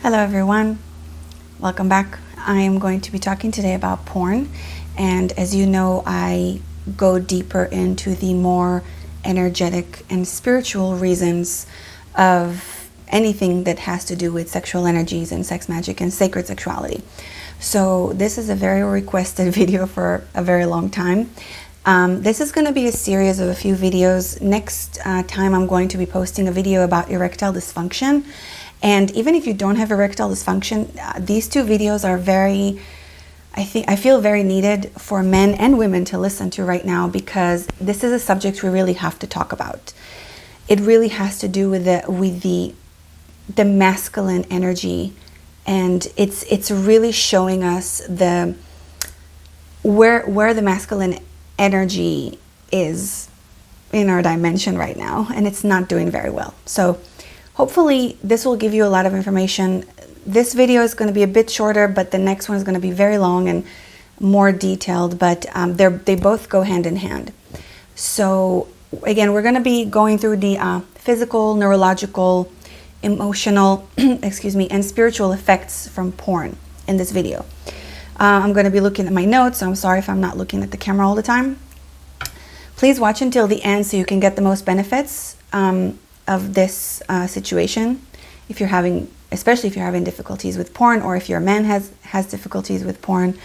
Hello everyone, welcome back. I am going to be talking today about porn, and as you know, I go deeper into the more energetic and spiritual reasons of anything that has to do with sexual energies and sex magic and sacred sexuality. So this is a very requested video for a very long time. This is going to be a series of a few videos. Next time I'm going to be posting a video about erectile dysfunction. And even if you don't have erectile dysfunction, these two videos are I feel very needed for men and women to listen to right now, because this is a subject we really have to talk about. It really has to do with the masculine energy, and it's really showing us where the masculine energy is in our dimension right now, and it's not doing very well. So hopefully this will give you a lot of information. This video is going to be a bit shorter, but the next one is going to be very long and more detailed, but they both go hand in hand. So again, we're going to be going through the physical, neurological, emotional, excuse me, and spiritual effects from porn in this video. I'm going to be looking at my notes, so I'm sorry if I'm not looking at the camera all the time. Please watch until the end so you can get the most benefits of this situation, especially if you're having difficulties with porn, or if your man has difficulties with porn.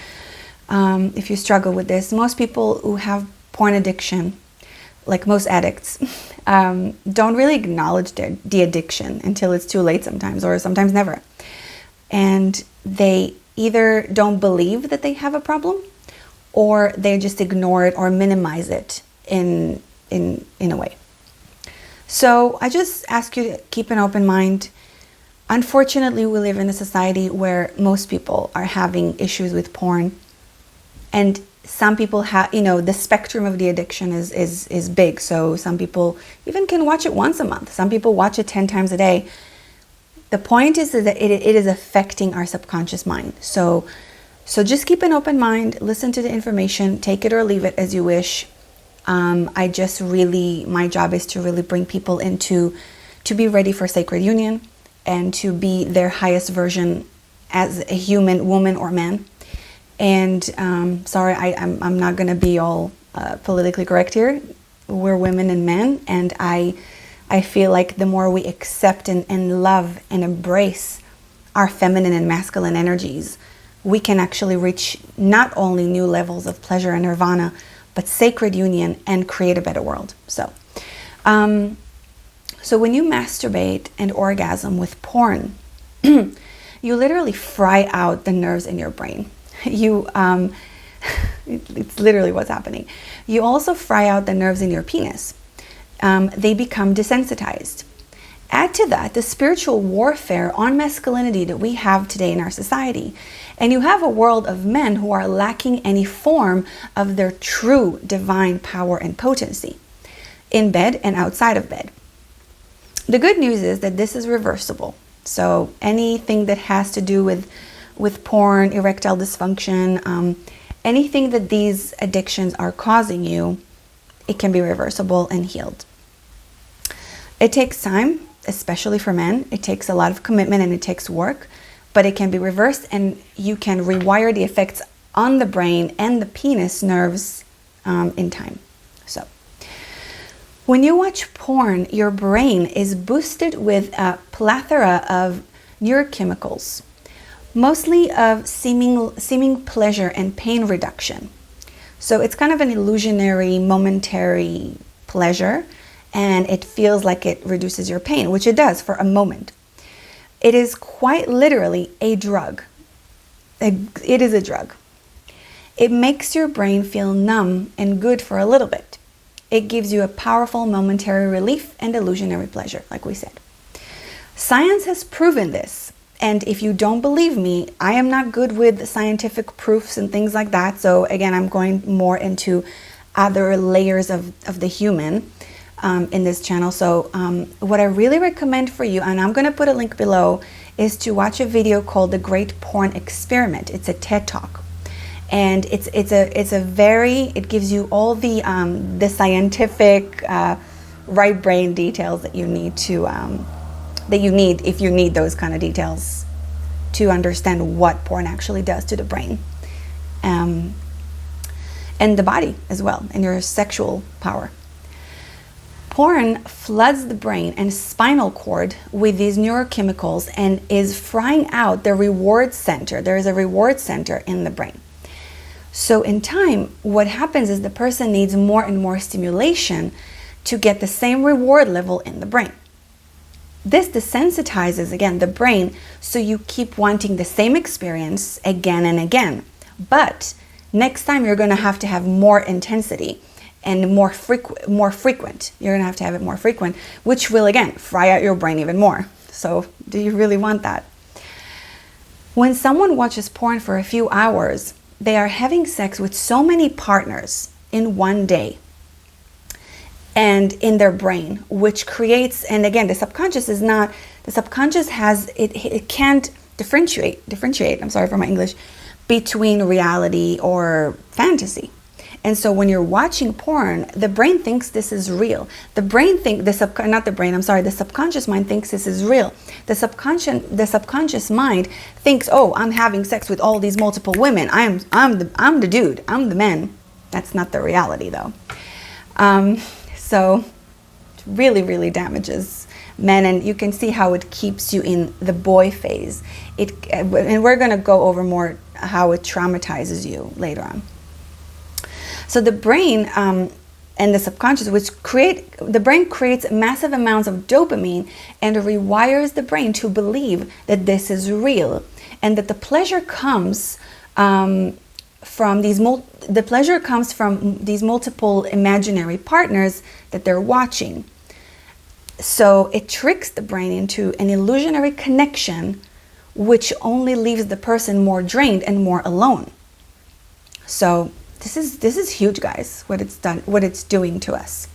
If you struggle with this, most people who have porn addiction, like most addicts, don't really acknowledge the addiction until it's too late sometimes, or sometimes never. And they either don't believe that they have a problem, or they just ignore it or minimize it in a way. So I just ask you to keep an open mind. Unfortunately, we live in a society where most people are having issues with porn, and some people have, the spectrum of the addiction is big. So some people even can watch it once a month. Some people watch it 10 times a day. The point is that it is affecting our subconscious mind. So just keep an open mind, listen to the information, take it or leave it as you wish. My job is to really bring people to be ready for sacred union and to be their highest version as a human, woman or man. And sorry, I'm not going to be all politically correct here. We're women and men, and I feel like the more we accept and love and embrace our feminine and masculine energies, we can actually reach not only new levels of pleasure and nirvana, but sacred union, and create a better world. So when you masturbate and orgasm with porn, you literally fry out the nerves in your brain. It's literally what's happening. You also fry out the nerves in your penis. They become desensitized. Add to that the spiritual warfare on masculinity that we have today in our society. And you have a world of men who are lacking any form of their true divine power and potency, in bed and outside of bed. The good news is that this is reversible. So anything that has to do with porn, erectile dysfunction, anything that these addictions are causing you, it can be reversible and healed. It takes time, especially for men. It takes a lot of commitment and it takes work, but it can be reversed, and you can rewire the effects on the brain and the penis nerves in time. So when you watch porn, your brain is boosted with a plethora of neurochemicals, mostly of seeming pleasure and pain reduction. So it's kind of an illusionary, momentary pleasure, and it feels like it reduces your pain, which it does for a moment. It is quite literally a drug. It is a drug. It makes your brain feel numb and good for a little bit. It gives you a powerful momentary relief and illusionary pleasure, like we said. Science has proven this. And if you don't believe me, I am not good with scientific proofs and things like that. So again, I'm going more into other layers of the human in this channel. So what I really recommend for you, and I'm going to put a link below, is to watch a video called The Great Porn Experiment. It's a TED Talk. And it gives you all the scientific right brain details that you need if you need those kind of details to understand what porn actually does to the brain, and the body as well, and your sexual power. Porn floods the brain and spinal cord with these neurochemicals and is frying out the reward center. There is a reward center in the brain. So in time, what happens is the person needs more and more stimulation to get the same reward level in the brain. This desensitizes, again, the brain, so you keep wanting the same experience again and again. But next time you're going to have more intensity and more frequent. You're going to have it more frequent, which will, again, fry out your brain even more. So do you really want that? When someone watches porn for a few hours, they are having sex with so many partners in one day and in their brain, which creates, and again, the subconscious it can't differentiate, I'm sorry for my English, between reality or fantasy. And so when you're watching porn, the brain thinks this is real. The subconscious mind thinks this is real. The subconscious mind thinks, oh, I'm having sex with all these multiple women. I'm the dude. I'm the man. That's not the reality, though. So it really, really damages men, and you can see how it keeps you in the boy phase. And we're going to go over more how it traumatizes you later on. So the brain and the subconscious, the brain creates massive amounts of dopamine and rewires the brain to believe that this is real and that the pleasure comes from these multiple imaginary partners that they're watching. So it tricks the brain into an illusionary connection, which only leaves the person more drained and more alone. So this is huge, guys, what it's doing to us.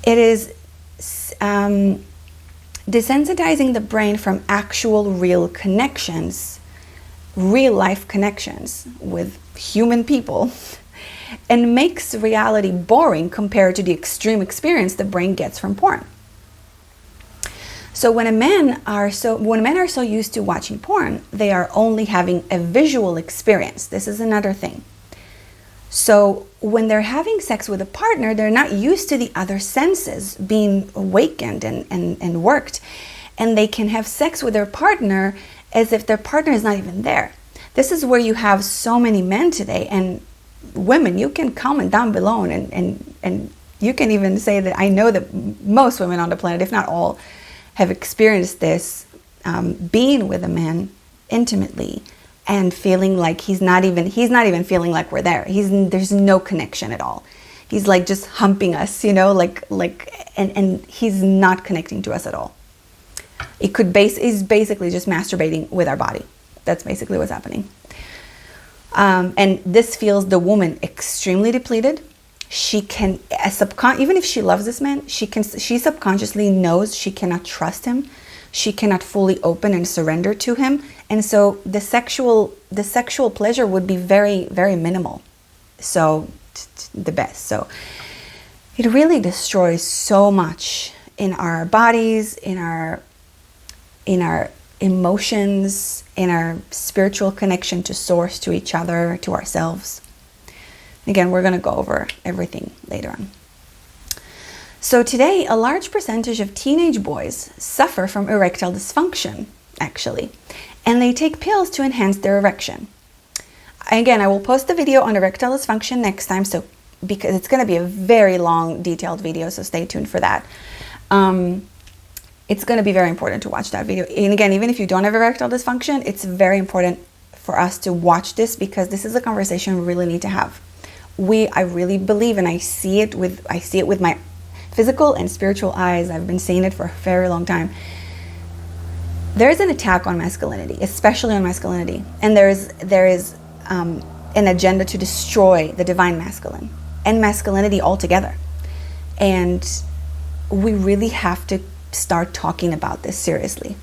It is desensitizing the brain from actual real connections, real life connections with human people, and makes reality boring compared to the extreme experience the brain gets from porn. So when men are so used to watching porn, they are only having a visual experience. This is another thing. So when they're having sex with a partner, they're not used to the other senses being awakened and worked. And they can have sex with their partner as if their partner is not even there. This is where you have so many men today, and women, you can comment down below and you can even say that I know that most women on the planet, if not all, have experienced this, being with a man intimately and feeling like he's not even feeling like we're there. There's no connection at all. He's like just humping us, and he's not connecting to us at all. He's basically just masturbating with our body. That's basically what's happening. And this feels the woman extremely depleted. She can, even if she loves this man, she subconsciously knows she cannot trust him. She cannot fully open and surrender to him. And so the sexual pleasure would be very, very minimal. So the best. So it really destroys so much in our bodies, in our emotions, in our spiritual connection to source, to each other, to ourselves. Again, we're going to go over everything later on. So today, a large percentage of teenage boys suffer from erectile dysfunction, actually, and they take pills to enhance their erection. Again, I will post the video on erectile dysfunction next time, because it's going to be a very long, detailed video, so stay tuned for that. It's going to be very important to watch that video. And again, even if you don't have erectile dysfunction, it's very important for us to watch this, because this is a conversation we really need to have. I really believe, and I see it with my physical and spiritual eyes. I've been seeing it for a very long time. There's an attack on masculinity, especially on masculinity, and there is an agenda to destroy the divine masculine and masculinity altogether. And we really have to start talking about this seriously.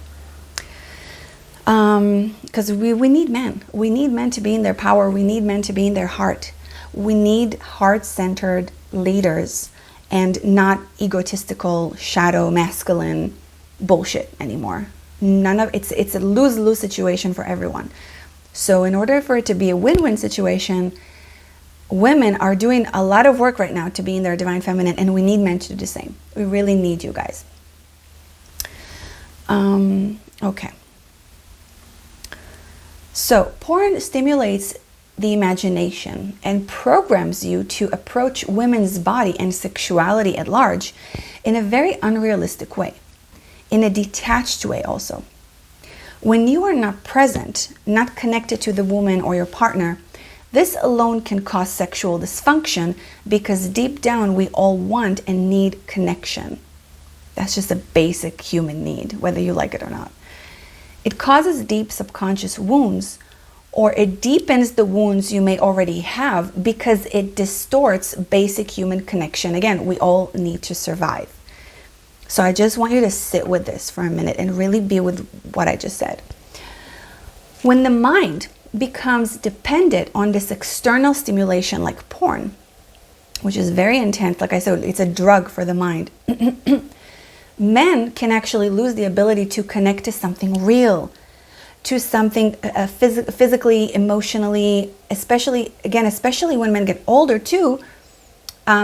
Because we need men. We need men to be in their power. We need men to be in their heart. We need heart-centered leaders and not egotistical, shadow, masculine bullshit anymore. It's a lose-lose situation for everyone. So in order for it to be a win-win situation, women are doing a lot of work right now to be in their divine feminine, and we need men to do the same. We really need you guys. Okay. So porn stimulates the imagination and programs you to approach women's body and sexuality at large in a very unrealistic way, in a detached way also. When you are not present, not connected to the woman or your partner, this alone can cause sexual dysfunction, because deep down we all want and need connection. That's just a basic human need, whether you like it or not. It causes deep subconscious wounds, or it deepens the wounds you may already have, because it distorts basic human connection. Again, we all need to survive. So I just want you to sit with this for a minute and really be with what I just said. When the mind becomes dependent on this external stimulation like porn, which is very intense, like I said, it's a drug for the mind, men can actually lose the ability to connect to something real, to something physically, emotionally, especially when men get older too.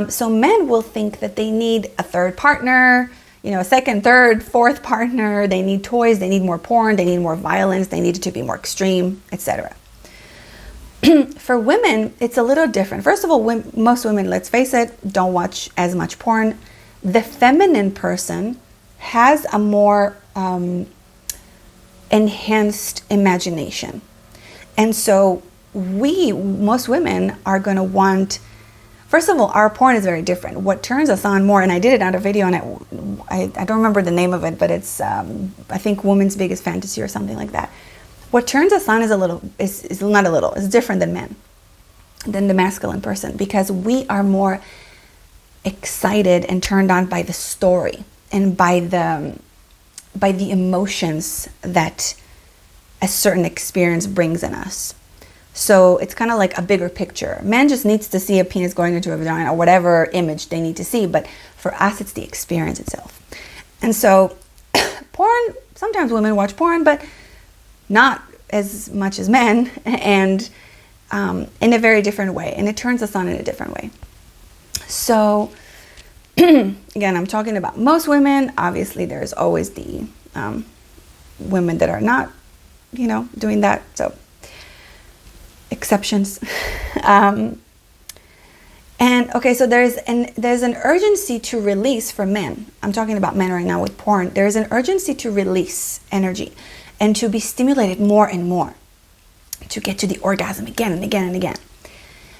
So men will think that they need a third partner, a second, third, fourth partner. They need toys, they need more porn, they need more violence, they need it to be more extreme, etc. For women, it's a little different. First of all, most women, let's face it, don't watch as much porn. The feminine person has a more enhanced imagination. And so most women are going to want, first of all, our porn is very different. What turns us on more, and I did it on a video, and I don't remember the name of it, but it's, I think, Woman's Biggest Fantasy or something like that. What turns us on is different than men, than the masculine person, because we are more excited and turned on by the story and by the emotions that a certain experience brings in us. So it's kind of like a bigger picture. Man just needs to see a penis going into a vagina or whatever image they need to see, but for us it's the experience itself. And so porn, sometimes women watch porn, but not as much as men, and in a very different way, and it turns us on in a different way. So again, I'm talking about most women. Obviously there's always the women that are not doing that, so exceptions. And okay, so there's an urgency to release for men. I'm talking about men right now with porn. There's an urgency to release energy and to be stimulated more and more, to get to the orgasm again and again and again.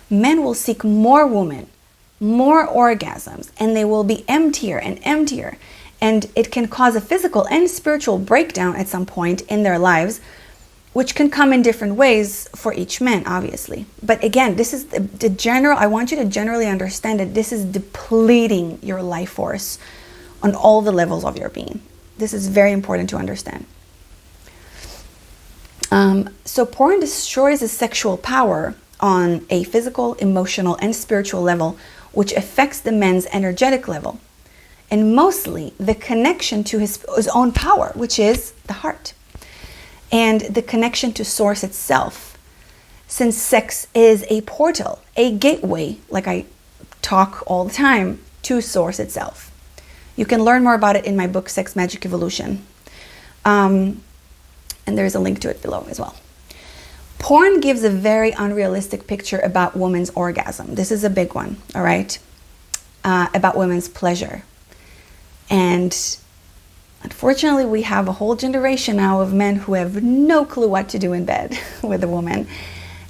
Men will seek more women, more orgasms, and they will be emptier and emptier. And it can cause a physical and spiritual breakdown at some point in their lives, which can come in different ways for each man, obviously. But again, this is the general, I want you to generally understand that this is depleting your life force on all the levels of your being. This is very important to understand. So porn destroys the sexual power on a physical, emotional, and spiritual level, which affects the man's energetic level, and mostly the connection to his own power, which is the heart, and the connection to source itself, since sex is a portal, a gateway, like I talk all the time, to source itself. You can learn more about it in my book, Sex Magic Evolution. And there's a link to it below as well. Porn gives a very unrealistic picture about women's orgasm. This is a big one, all right? About women's pleasure. And unfortunately, we have a whole generation now of men who have no clue what to do in bed with a woman.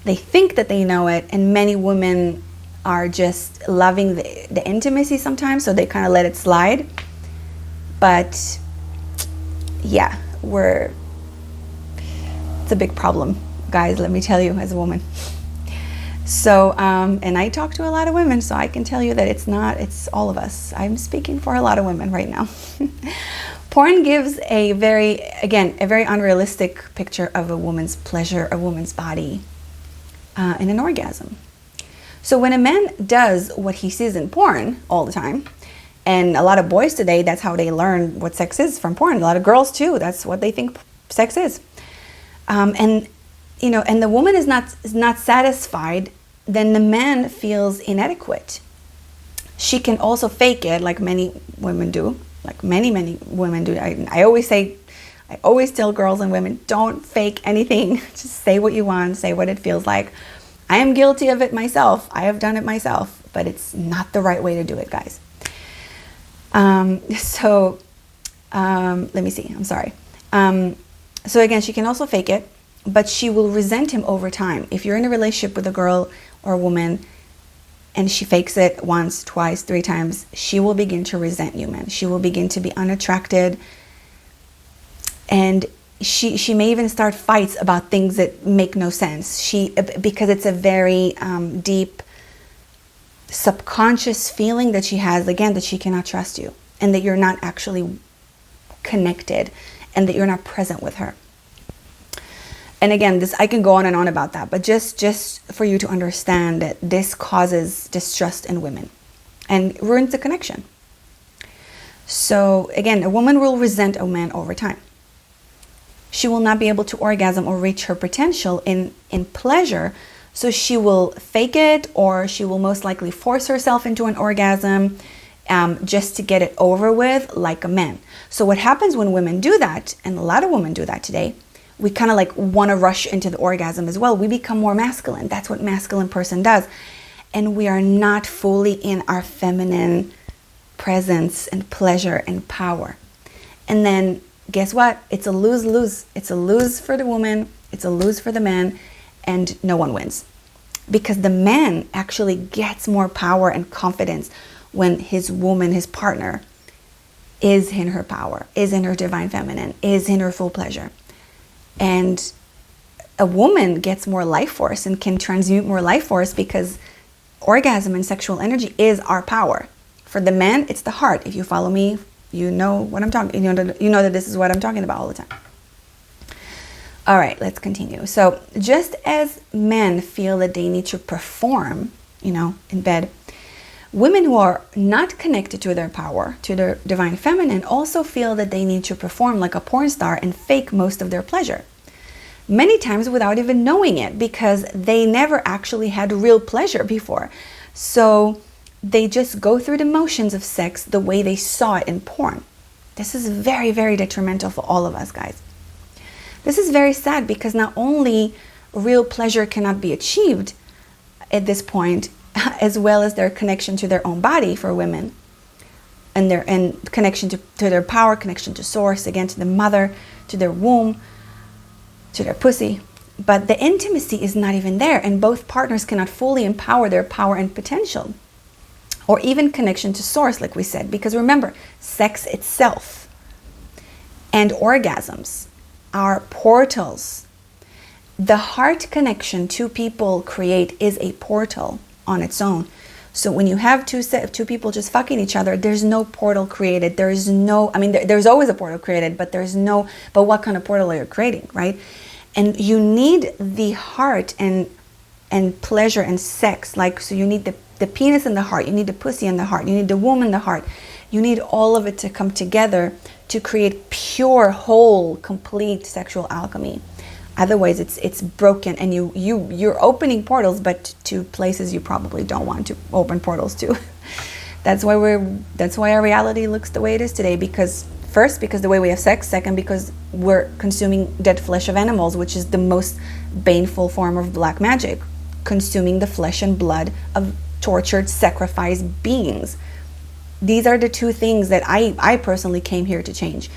They think that they know it, and many women are just loving the intimacy sometimes, so they kind of let it slide. But yeah, it's a big problem, guys, let me tell you, as a woman. So, and I talk to a lot of women, so I can tell you that it's all of us. I'm speaking for a lot of women right now. Porn gives a very unrealistic picture of a woman's pleasure, a woman's body, in an orgasm. So when a man does what he sees in porn all the time, And a lot of boys today, that's how they learn what sex is, from porn. A lot of girls too, that's what they think sex is. And the woman is not satisfied, then the man feels inadequate. She can also fake it, like many women do, like many women do. I always tell girls and women, don't fake anything. Just say what you want, say what it feels like. I am guilty of it myself. I have done it myself, but it's not the right way to do it, guys. Let me see, I'm sorry. So again, she can also fake it, but she will resent him over time. If you're in a relationship with a girl or a woman and she fakes it once, twice, 3 times, she will begin to resent you, man. She will begin to be unattracted. And she may even start fights about things that make no sense. Because it's a very deep subconscious feeling that she has, again, that she cannot trust you and that you're not actually connected and that you're not present with her. And again, I can go on and on about that, but just for you to understand that this causes distrust in women and ruins the connection. So again, a woman will resent a man over time. She will not be able to orgasm or reach her potential in pleasure. So she will fake it, or she will most likely force herself into an orgasm just to get it over with, like a man. So what happens when women do that, and a lot of women do that today, we kind of like want to rush into the orgasm as well. We become more masculine. That's what masculine person does. And we are not fully in our feminine presence and pleasure and power. And then guess what? It's a lose-lose. It's a lose for the woman. It's a lose for the man. And no one wins. Because the man actually gets more power and confidence when his woman, his partner, is in her power, is in her divine feminine, is in her full pleasure. And a woman gets more life force and can transmute more life force because orgasm and sexual energy is our power. For the man, it's the heart. If you follow me, you know what I'm talking. You know that this is what I'm talking about all the time. All right, let's continue. So just as men feel that they need to perform, in bed, women who are not connected to their power, to their divine feminine, also feel that they need to perform like a porn star and fake most of their pleasure. Many times without even knowing it, because they never actually had real pleasure before. So they just go through the motions of sex the way they saw it in porn. This is very, very detrimental for all of us, guys. This is very sad because not only real pleasure cannot be achieved at this point, as well as their connection to their own body for women, and connection to their power, connection to source, again, to the mother, to their womb, to their pussy. But the intimacy is not even there, and both partners cannot fully empower their power and potential, or even connection to source, like we said. Because remember, sex itself and orgasms are portals. The heart connection two people create is a portal on its own. So when you have two people just fucking each other, there's no portal created. There's always a portal created, but what kind of portal are you creating, right? And you need the heart and pleasure and sex. So you need the penis in the heart, you need the pussy in the heart, you need the womb in the heart. You need all of it to come together to create pure, whole, complete sexual alchemy. Otherwise, it's broken, and you're opening portals, but to places you probably don't want to open portals to. That's why our reality looks the way it is today. Because the way we have sex. Second, because we're consuming dead flesh of animals, which is the most baneful form of black magic. Consuming the flesh and blood of tortured, sacrificed beings. These are the two things that I personally came here to change.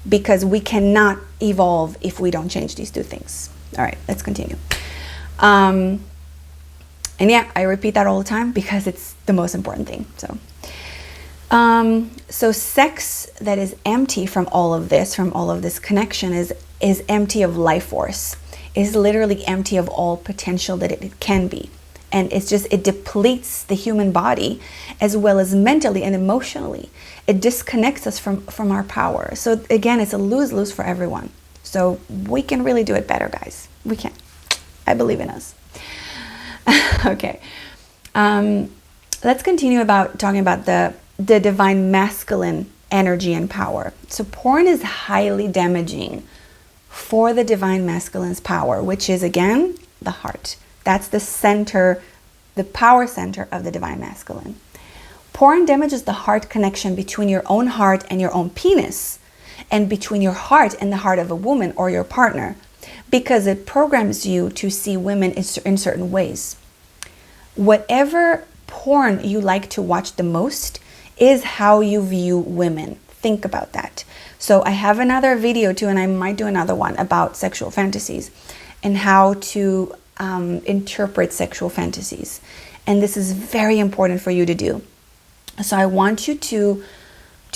Because we cannot evolve if we don't change these two things. All right, let's continue. And yeah, I repeat that all the time because it's the most important thing. So sex that is empty from all of this connection is empty of life force. Is literally empty of all potential that it can be. And it depletes the human body as well as mentally and emotionally. It disconnects us from our power. So again, it's a lose-lose for everyone. So we can really do it better, guys. We can. I believe in us. Okay. Let's continue talking about the divine masculine energy and power. So porn is highly damaging for the divine masculine's power, which is, again, the heart. That's the center, the power center of the divine masculine. Porn damages the heart connection between your own heart and your own penis, and between your heart and the heart of a woman or your partner, because it programs you to see women in certain ways. Whatever porn you like to watch the most is how you view women. Think about that. So I have another video too, and I might do another one about sexual fantasies and how to interpret sexual fantasies. And this is very important for you to do. So I want you to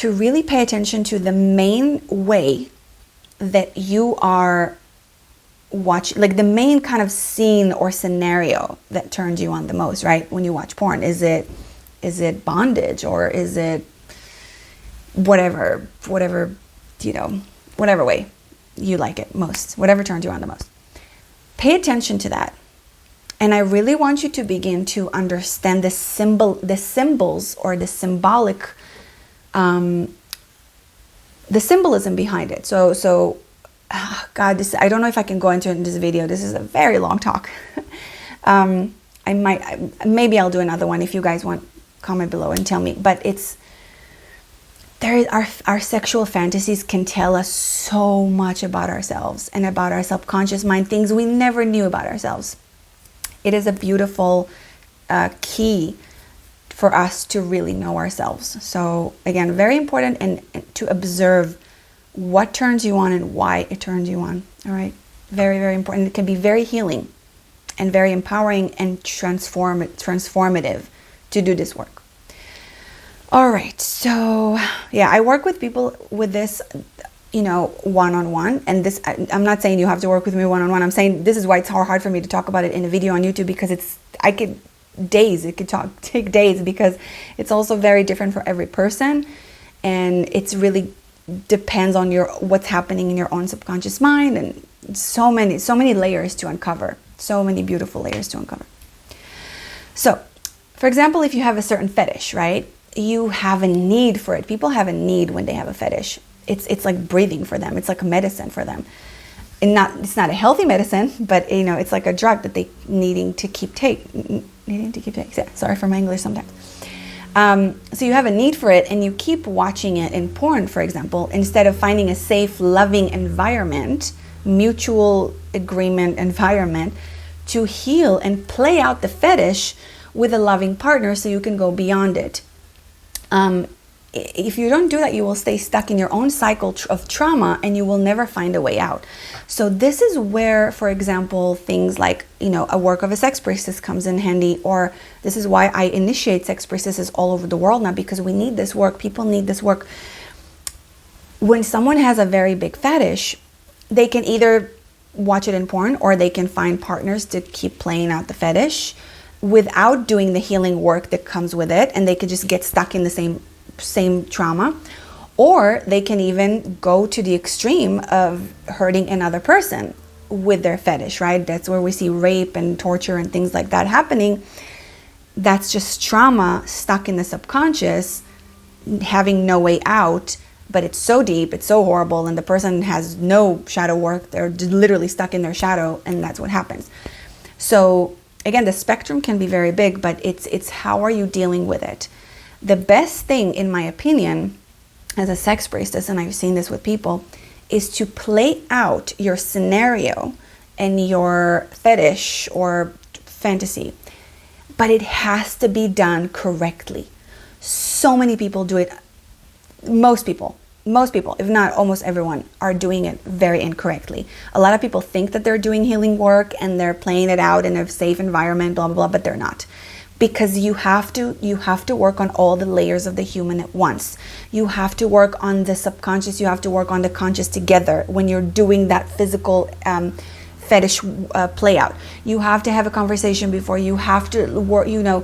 really pay attention to the main way that you are watching, like the main kind of scene or scenario that turns you on the most, right? When you watch porn, is it bondage, or is it whatever, you know, whatever way you like it most, whatever turns you on the most. Pay attention to that. And I really want you to begin to understand the symbols or the symbolic, the symbolism behind it. So God, I don't know if I can go into it in this video. This is a very long talk. Maybe I'll do another one if you guys want. Comment below and tell me. But our sexual fantasies can tell us so much about ourselves and about our subconscious mind, things we never knew about ourselves. It is a beautiful key for us to really know ourselves. So again, very important, and to observe what turns you on and why it turns you on. All right, very, very important. It can be very healing and very empowering and transformative to do this work. All right, so yeah, I work with people with this, you know, one-on-one, and this, I'm not saying you have to work with me one-on-one. I'm saying this is why it's hard for me to talk about it in a video on YouTube, because it could take days, because it's also very different for every person, and it's really depends on what's happening in your own subconscious mind, and so many layers to uncover, so many beautiful layers to uncover. So, for example, if you have a certain fetish, right? You have a need for it. People have a need when they have a fetish. It's like breathing for them. It's like a medicine for them. And it's not a healthy medicine, but you know, it's like a drug that they needing to keep taking. Yeah, sorry for my English sometimes. So you have a need for it, and you keep watching it in porn, for example, instead of finding a safe, loving environment, mutual agreement environment, to heal and play out the fetish with a loving partner so you can go beyond it. If you don't do that, you will stay stuck in your own cycle of trauma, and you will never find a way out. So this is where, for example, things like, you know, a work of a sex priestess comes in handy, or this is why I initiate sex priestesses all over the world now, because we need this work. People need this work. When someone has a very big fetish, they can either watch it in porn, or they can find partners to keep playing out the fetish without doing the healing work that comes with it, and they could just get stuck in the same trauma. Or they can even go to the extreme of hurting another person with their fetish, right? That's where we see rape and torture and things like that happening. That's just trauma stuck in the subconscious, having no way out, but it's so deep, it's so horrible, and the person has no shadow work. They're literally stuck in their shadow, and that's what happens. So again, the spectrum can be very big, but it's how are you dealing with it? The best thing, in my opinion, as a sex priestess, and I've seen this with people, is to play out your scenario and your fetish or fantasy. But it has to be done correctly. So many people do it. Most people, if not almost everyone, are doing it very incorrectly. A lot of people think that they're doing healing work and they're playing it out in a safe environment, blah, blah, blah, but they're not. Because you have to work on all the layers of the human at once. You have to work on the subconscious, you have to work on the conscious together when you're doing that physical fetish play out. You have to have a conversation before, you have to work, you know,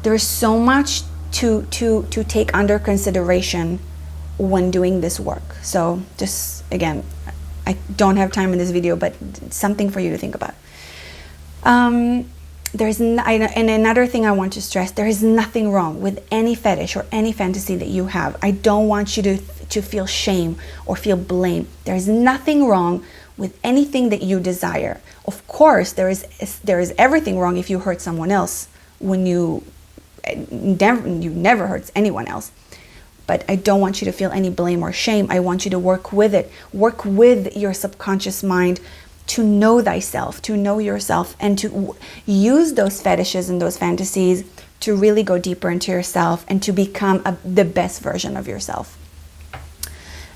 there's so much to take under consideration when doing this work. So just, again, I don't have time in this video, but it's something for you to think about. and another thing I want to stress, there is nothing wrong with any fetish or any fantasy that you have. I don't want you to feel shame or feel blame. There is nothing wrong with anything that you desire. Of course, there is everything wrong if you hurt someone else when you never hurt anyone else. But I don't want you to feel any blame or shame. I want you to work with it. Work with your subconscious mind to know thyself, to know yourself, and to use those fetishes and those fantasies to really go deeper into yourself and to become the best version of yourself.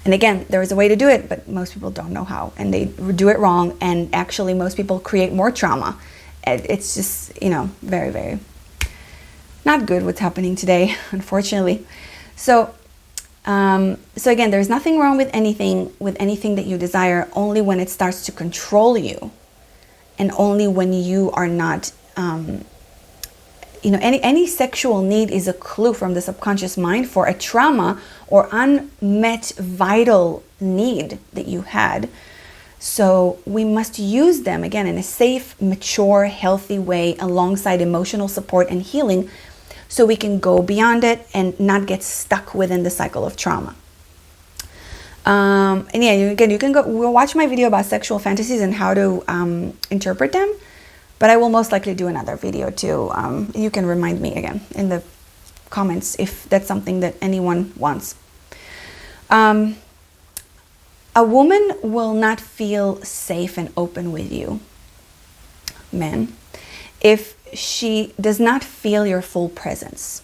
And again, there is a way to do it, but most people don't know how, and they do it wrong, and actually most people create more trauma. It's just, very, very not good what's happening today, unfortunately. So again, there's nothing wrong with anything that you desire, only when it starts to control you, and only when you are not, any sexual need is a clue from the subconscious mind for a trauma or unmet vital need that you had. So we must use them, again, in a safe, mature, healthy way alongside emotional support and healing, so we can go beyond it and not get stuck within the cycle of trauma. And yeah, you can go watch my video about sexual fantasies and how to interpret them, but I will most likely do another video too. You can remind me again in the comments if that's something that anyone wants. A woman will not feel safe and open with you, men, if she does not feel your full presence.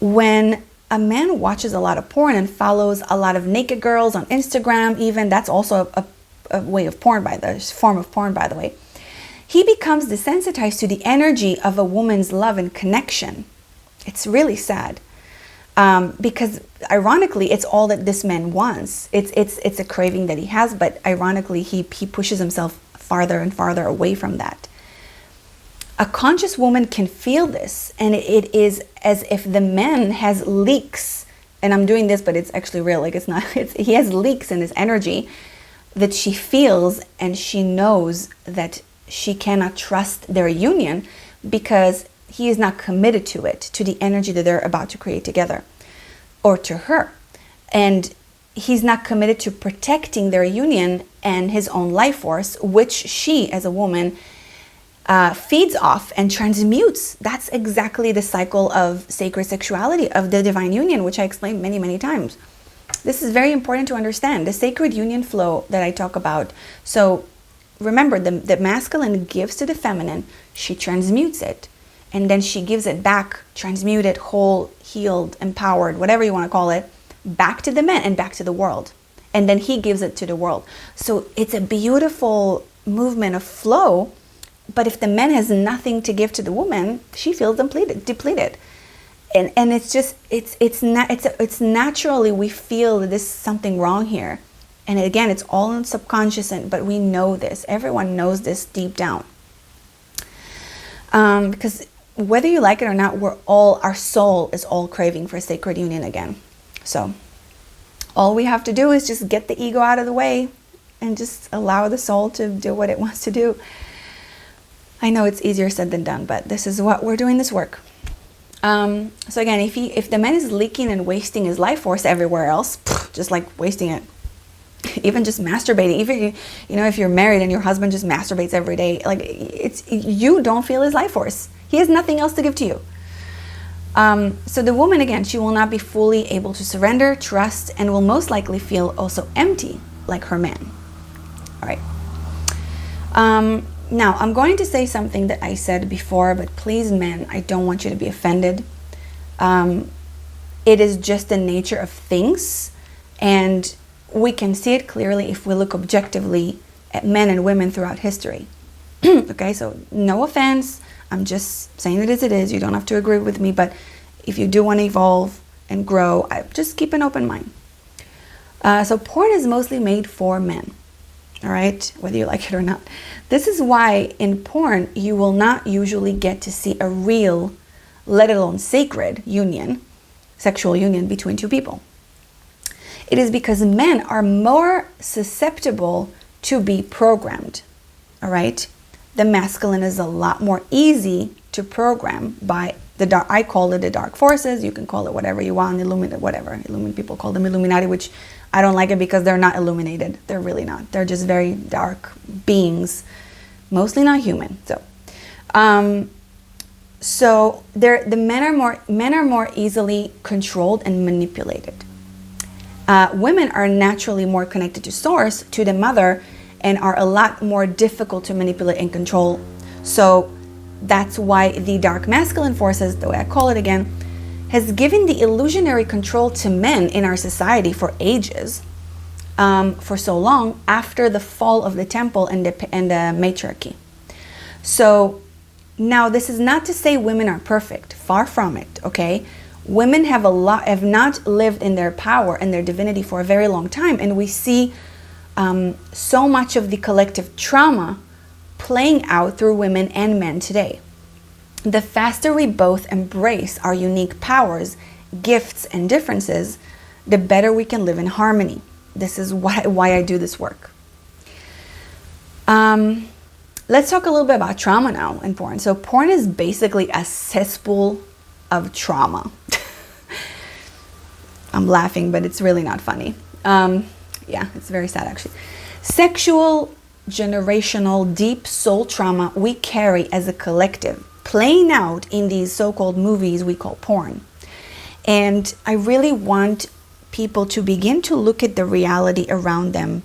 When a man watches a lot of porn and follows a lot of naked girls on Instagram, even, that's also a way of porn, form of porn, by the way, he becomes desensitized to the energy of a woman's love and connection. It's really sad. Because ironically, it's all that this man wants. It's a craving that he has, but ironically, he pushes himself farther and farther away from that. A conscious woman can feel this, and it is as if the man has leaks, and I'm doing this, but it's actually real. Like, he has leaks in his energy that she feels, and she knows that she cannot trust their union because he is not committed to it, to the energy that they're about to create together, or to her. And he's not committed to protecting their union and his own life force, which she, as a woman, feeds off and transmutes. That's exactly the cycle of sacred sexuality, of the divine union, which I explained many, many times. This is very important to understand, the sacred union flow that I talk about. So remember, the masculine gives to the feminine, she transmutes it, and then she gives it back, transmuted, whole, healed, empowered, whatever you want to call it, back to the man and back to the world. And then he gives it to the world. So it's a beautiful movement of flow. But if the man has nothing to give to the woman, she feels depleted. And it's just, it's naturally we feel that there's something wrong here. And again, it's all in subconscious, but we know this. Everyone knows this deep down. Because whether you like it or not, our soul is all craving for sacred union again. So all we have to do is just get the ego out of the way and just allow the soul to do what it wants to do. I know it's easier said than done, but this is what we're doing this work. So again, if the man is leaking and wasting his life force everywhere else, just like wasting it, even just masturbating, even if you're married and your husband just masturbates every day, like you don't feel his life force. He has nothing else to give to you. So the woman, again, she will not be fully able to surrender, trust, and will most likely feel also empty like her man. All right. Now, I'm going to say something that I said before, but please, men, I don't want you to be offended. It is just the nature of things, and we can see it clearly if we look objectively at men and women throughout history. Okay, so no offense. I'm just saying it as it is. You don't have to agree with me, but if you do want to evolve and grow, just keep an open mind. So porn is mostly made for men. All right, whether you like it or not. This is why in porn, you will not usually get to see a real, let alone sacred union, sexual union between two people. It is because men are more susceptible to be programmed, all right? the masculine is a lot more easy to program by the dark. I call it the dark forces. You can call it whatever you want, illuminate, whatever. People call them Illuminati, which I don't like it because they're not illuminated. They're really not. They're just very dark beings, mostly not human. So the men are more easily controlled and manipulated. Women are naturally more connected to source, to the mother, and are a lot more difficult to manipulate and control. So that's why the dark masculine forces, the way I call it again, has given the illusionary control to men in our society for ages, for so long after the fall of the temple and the matriarchy. So now this is not to say women are perfect, far from it, okay? Women have not lived in their power and their divinity for a very long time, and we see so much of the collective trauma playing out through women and men today. The faster we both embrace our unique powers, gifts, and differences, the better we can live in harmony. This is why I do this work. Let's talk a little bit about trauma now in porn. So porn is basically a cesspool of trauma. I'm laughing, but it's really not funny. Yeah, it's very sad actually. Sexual, generational, deep soul trauma we carry as a collective, playing out in these so-called movies we call porn. And I really want people to begin to look at the reality around them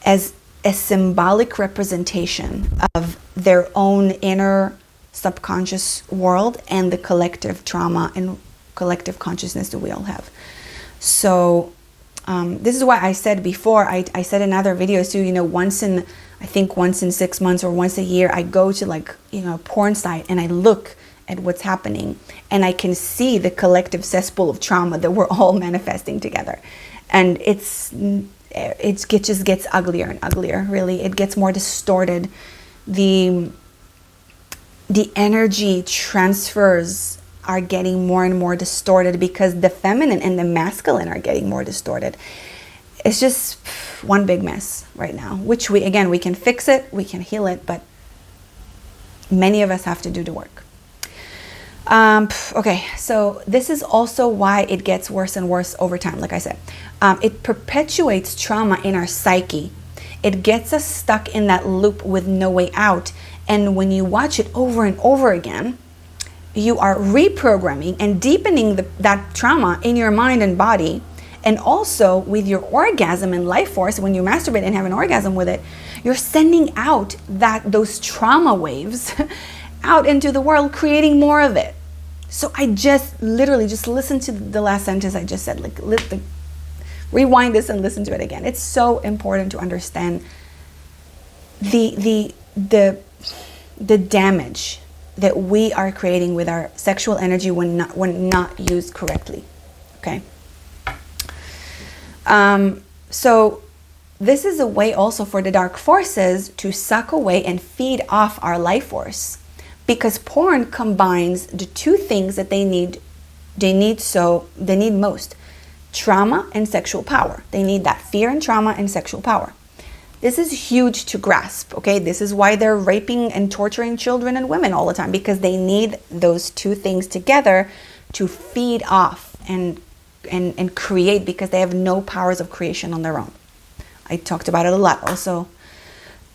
as a symbolic representation of their own inner subconscious world and the collective trauma and collective consciousness that we all have. So this is why I said before, I said in other videos too, once in 6 months or once a year, I go to a porn site and I look at what's happening and I can see the collective cesspool of trauma that we're all manifesting together. And it just gets uglier and uglier, really. It gets more distorted. The energy transfers are getting more and more distorted because the feminine and the masculine are getting more distorted. It's just one big mess right now, which we can fix it, we can heal it, but many of us have to do the work. Okay, so this is also why it gets worse and worse over time. Like I said, it perpetuates trauma in our psyche. It gets us stuck in that loop with no way out. And when you watch it over and over again, you are reprogramming and deepening that trauma in your mind and body. And also with your orgasm and life force, when you masturbate and have an orgasm with it, you're sending out those trauma waves out into the world, creating more of it. So I just literally just listen to the last sentence I just said, rewind this and listen to it again. It's so important to understand the damage that we are creating with our sexual energy when not used correctly. Okay. So this is a way also for the dark forces to suck away and feed off our life force, because porn combines the two things that they need most: trauma and sexual power. They need that fear and trauma and sexual power. This is huge to grasp, okay? This is why they're raping and torturing children and women all the time, because they need those two things together to feed off and create, because they have no powers of creation on their own. I talked about it a lot also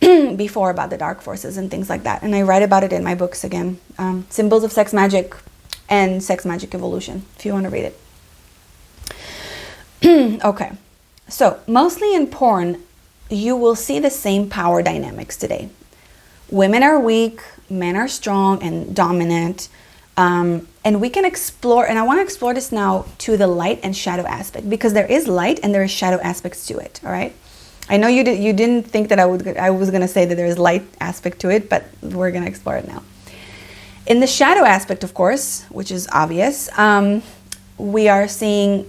before about the dark forces and things like that. And I write about it in my books again, Symbols of Sex Magic and Sex Magic Evolution, if you want to read it. Okay, so mostly in porn, you will see the same power dynamics today. Women are weak, men are strong and dominant. And we can explore, and I want to explore this now to the light and shadow aspect, because there is light and there is shadow aspects to it, all right? I know you didn't think that I was going to say that there is light aspect to it, but we're going to explore it now. In the shadow aspect, of course, which is obvious, we are seeing,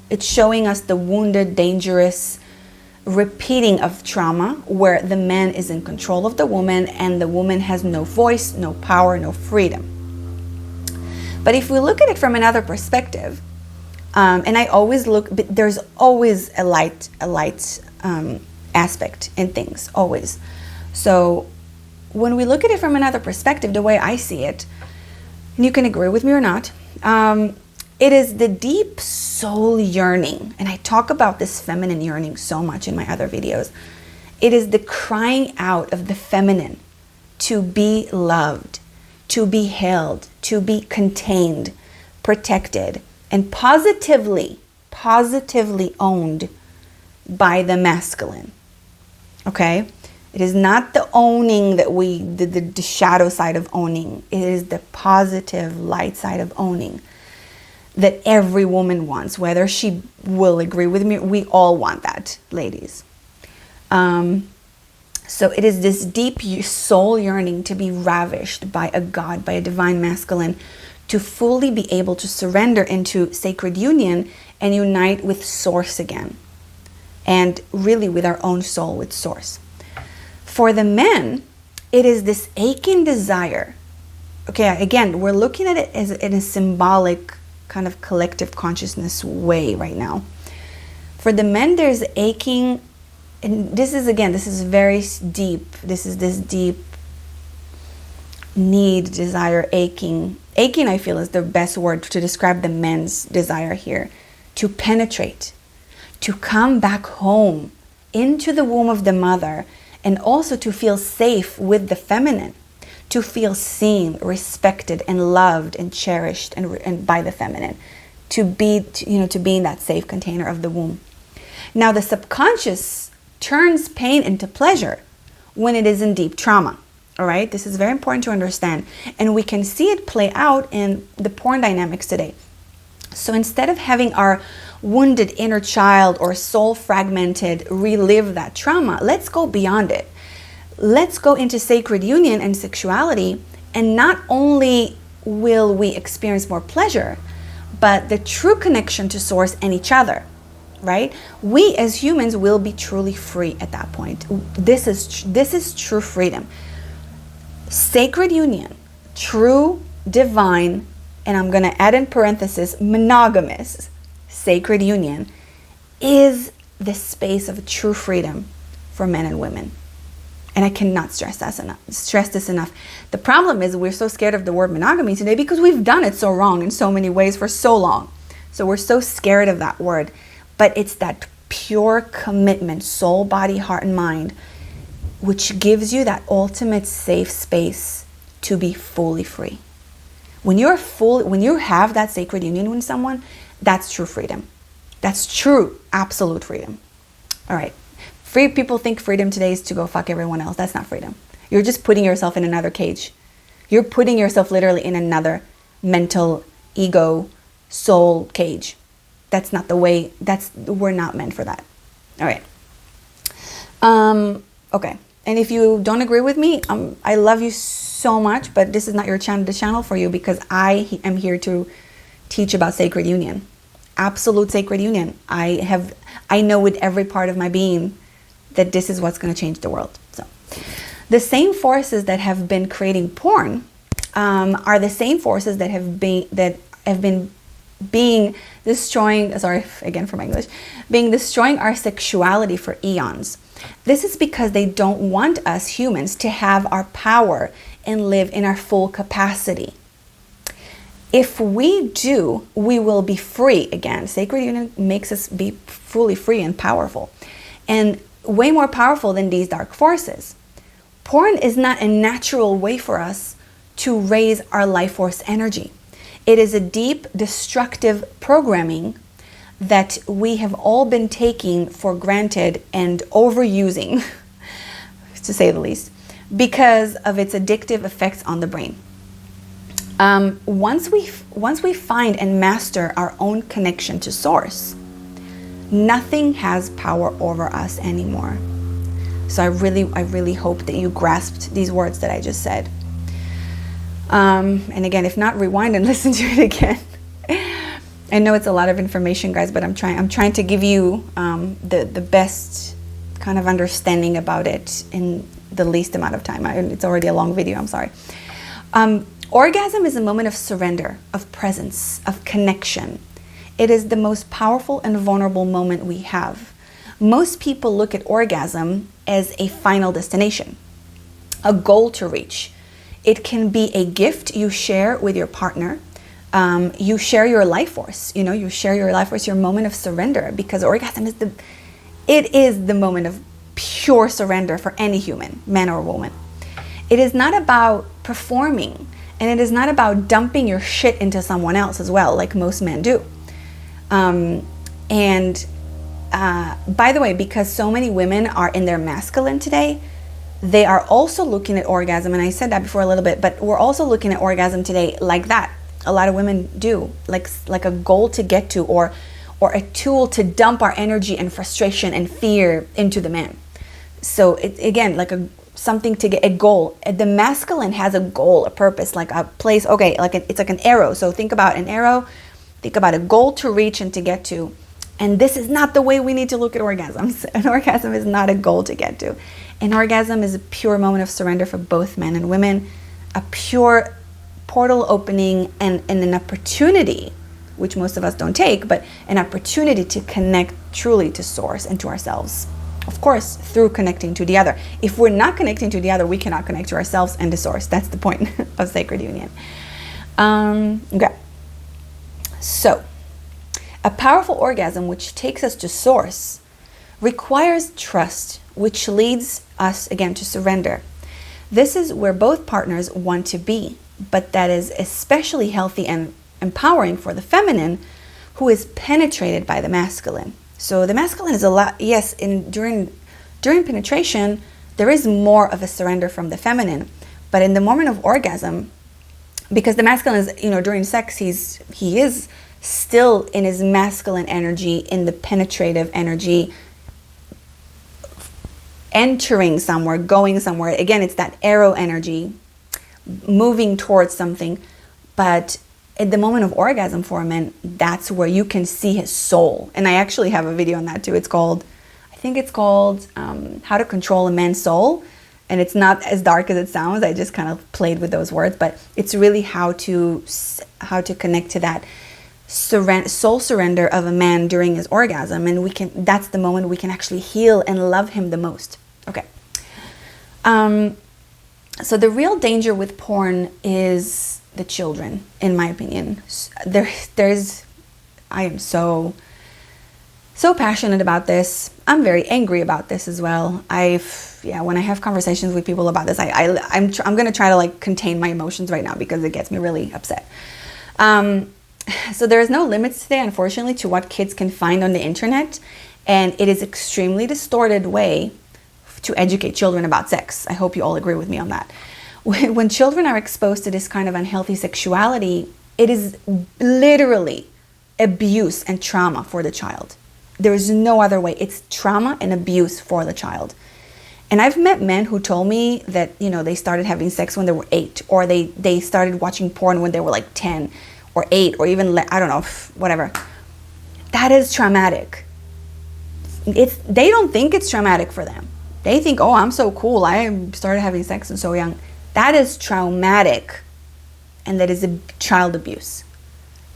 it's showing us the wounded, dangerous repeating of trauma, where the man is in control of the woman and the woman has no voice, no power, no freedom. But if we look at it from another perspective, and I always look, but there's always a light aspect in things, always. So when we look at it from another perspective, the way I see it, and you can agree with me or not, it is the deep soul yearning. And I talk about this feminine yearning so much in my other videos. It is the crying out of the feminine to be loved, to be held, to be contained, protected, and positively owned by the masculine. Okay? It is not the owning that the shadow side of owning. It is the positive light side of owning that every woman wants, whether she will agree with me. We all want that, ladies. So it is this deep soul yearning to be ravished by a God, by a divine masculine, to fully be able to surrender into sacred union and unite with Source again. And really with our own soul, with Source. For the men, it is this aching desire. Okay, again, we're looking at it as in a symbolic kind of collective consciousness way right now. For the men, there's aching, and this is very deep. This is this deep need, desire, aching. Aching, I feel, is the best word to describe the men's desire here. To penetrate, to come back home into the womb of the mother, and also to feel safe with the feminine, to feel seen, respected, and loved, and cherished, and by the feminine, to be in that safe container of the womb. Now, the subconscious turns pain into pleasure when it is in deep trauma. All right, this is very important to understand, and we can see it play out in the porn dynamics today. So instead of having our wounded inner child or soul fragmented relive that trauma, let's go beyond it. Let's go into sacred union and sexuality, and not only will we experience more pleasure, but the true connection to Source and each other, right? We as humans will be truly free at that point. This is true freedom. Sacred union, true, divine, and I'm going to add in parenthesis, monogamous sacred union is the space of true freedom for men and women. And I cannot stress this enough. The problem is we're so scared of the word monogamy today because we've done it so wrong in so many ways for so long. So we're so scared of that word. But it's that pure commitment, soul, body, heart, and mind, which gives you that ultimate safe space to be fully free. When you have that sacred union with someone, that's true freedom. That's true, absolute freedom. All right. Free people think freedom today is to go fuck everyone else. That's not freedom. You're just putting yourself in another cage. You're putting yourself literally in another mental ego soul cage. That's not the way. We're not meant for that. All right. Okay. And if you don't agree with me, I love you so much, but this is not the channel for you, because I am here to teach about sacred union, absolute sacred union. I know with every part of my being that this is what's going to change the world. So the same forces that have been creating porn are the same forces that have been destroying our sexuality for eons. This is because they don't want us humans to have our power and live in our full capacity. If we do, we will be free again. Sacred union makes us be fully free and powerful, and way more powerful than these dark forces. Porn is not a natural way for us to raise our life force energy. It is a deep, destructive programming that we have all been taking for granted and overusing, to say the least, because of its addictive effects on the brain. Once we find and master our own connection to Source, nothing has power over us anymore. So I really hope that you grasped these words that I just said. And again, if not, rewind and listen to it again. I know it's a lot of information, guys, but I'm trying to give you the best kind of understanding about it in the least amount of time. It's already a long video, I'm sorry. Orgasm is a moment of surrender, of presence, of connection. It is the most powerful and vulnerable moment we have. Most people look at orgasm as a final destination. a goal to reach. It can be a gift you share with your partner. You share your life force. You share your life force, your moment of surrender, because orgasm is the moment of pure surrender for any human, man or woman. It is not about performing, and it is not about dumping your shit into someone else as well, like most men do. By the way, because so many women are in their masculine today, they are also looking at orgasm, and I said that before a little bit, but we're also looking at orgasm today like that. A lot of women do, like a goal to get to, or a tool to dump our energy and frustration and fear into the man. So it's, again, like something to get a goal. The masculine has a goal, a purpose, like a place. Okay, it's like an arrow. So think about an arrow. Think about a goal to reach and to get to. And this is not the way we need to look at orgasms. An orgasm is not a goal to get to. An orgasm is a pure moment of surrender for both men and women, a pure portal opening and an opportunity, which most of us don't take, but an opportunity to connect truly to source and to ourselves. Of course, through connecting to the other. If we're not connecting to the other, we cannot connect to ourselves and to source. That's the point of sacred union. Okay. So, a powerful orgasm which takes us to source requires trust, which leads us again to surrender. This is where both partners want to be, but that is especially healthy and empowering for the feminine, who is penetrated by the masculine. So the masculine is a lot, yes, during penetration, there is more of a surrender from the feminine, but in the moment of orgasm, because the masculine is, during sex, he is still in his masculine energy, in the penetrative energy, entering somewhere, going somewhere. Again, it's that arrow energy, moving towards something. But at the moment of orgasm for a man, that's where you can see his soul. And I actually have a video on that too. I think it's called How to Control a Man's Soul. And it's not as dark as it sounds. I just kind of played with those words, but it's really how to connect to that soul surrender of a man during his orgasm. And that's the moment we can actually heal and love him the most. Okay. So the real danger with porn is the children, in my opinion. I am so passionate about this. I'm very angry about this as well. When I have conversations with people about this, I'm going to try to contain my emotions right now because it gets me really upset. So there is no limits today, unfortunately, to what kids can find on the internet, and it is extremely distorted way to educate children about sex. I hope you all agree with me on that. When children are exposed to this kind of unhealthy sexuality, it is literally abuse and trauma for the child. There is no other way. It's trauma and abuse for the child. And I've met men who told me that, they started having sex when they were 8, or they started watching porn when they were 10 or 8, or even, I don't know, whatever. That is traumatic. They don't think it's traumatic for them. They think, oh, I'm so cool. I started having sex and so young. That is traumatic, and that is a child abuse.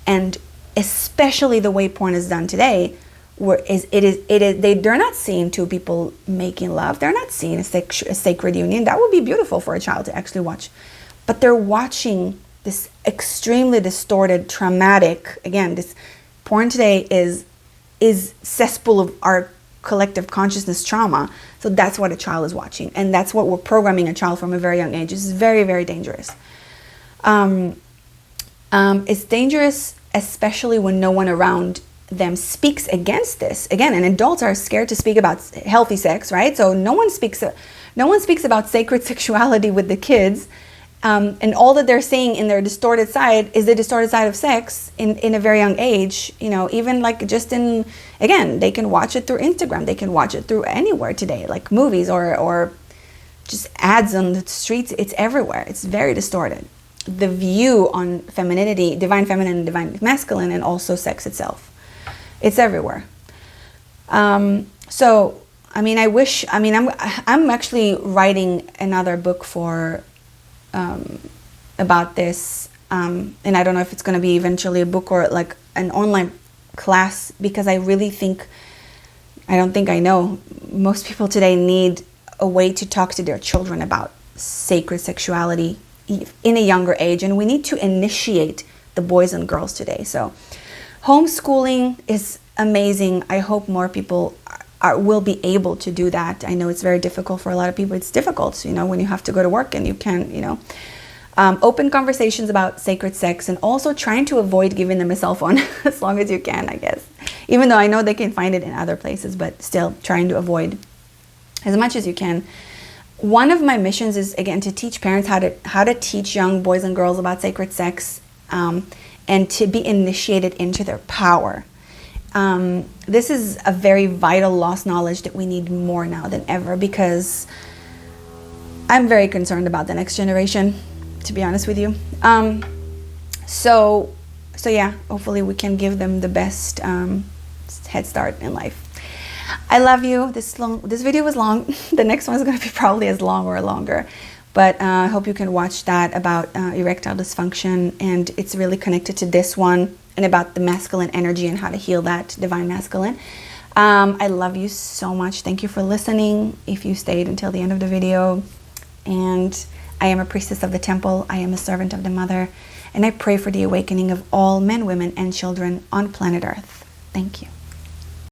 And especially the way porn is done today, they're not seeing two people making love. They're not seeing a sacred union. That would be beautiful for a child to actually watch. But they're watching this extremely distorted, traumatic, again, this porn today is cesspool of our collective consciousness trauma. So that's what a child is watching. And that's what we're programming a child from a very young age. This is very, very dangerous. It's dangerous, especially when no one around them speaks against this. Again, and adults are scared to speak about healthy sex, right? So no one speaks about sacred sexuality with the kids. And all that they're seeing in their distorted side is the distorted side of sex in a very young age. Even again, they can watch it through Instagram. They can watch it through anywhere today, like movies or just ads on the streets. It's everywhere. It's very distorted. The view on femininity, divine feminine and divine masculine, and also sex itself. It's everywhere. I'm actually writing another book about this, and I don't know if it's going to be eventually a book or an online class, because I don't think I know, most people today need a way to talk to their children about sacred sexuality in a younger age, and we need to initiate the boys and girls today. So homeschooling is amazing. I hope more people will be able to do that. I know it's very difficult for a lot of people. It's difficult, you know, when you have to go to work and you can't, you know. Open conversations about sacred sex, and also trying to avoid giving them a cell phone as long as you can, I guess. Even though I know they can find it in other places, but still trying to avoid as much as you can. One of my missions is, again, to teach parents how to teach young boys and girls about sacred sex, and to be initiated into their power. This is a very vital lost knowledge that we need more now than ever, because I'm very concerned about the next generation, to be honest with you. So yeah, hopefully we can give them the best head start in life. I love you. This video was long. The next one is going to be probably as long or longer, but I hope you can watch that about erectile dysfunction, and it's really connected to this one, and about the masculine energy and how to heal that divine masculine. I love you so much. Thank you for listening, if you stayed until the end of the video. And I am a priestess of the temple. I am a servant of the mother, and I pray for the awakening of all men, women, and children on planet Earth. Thank you.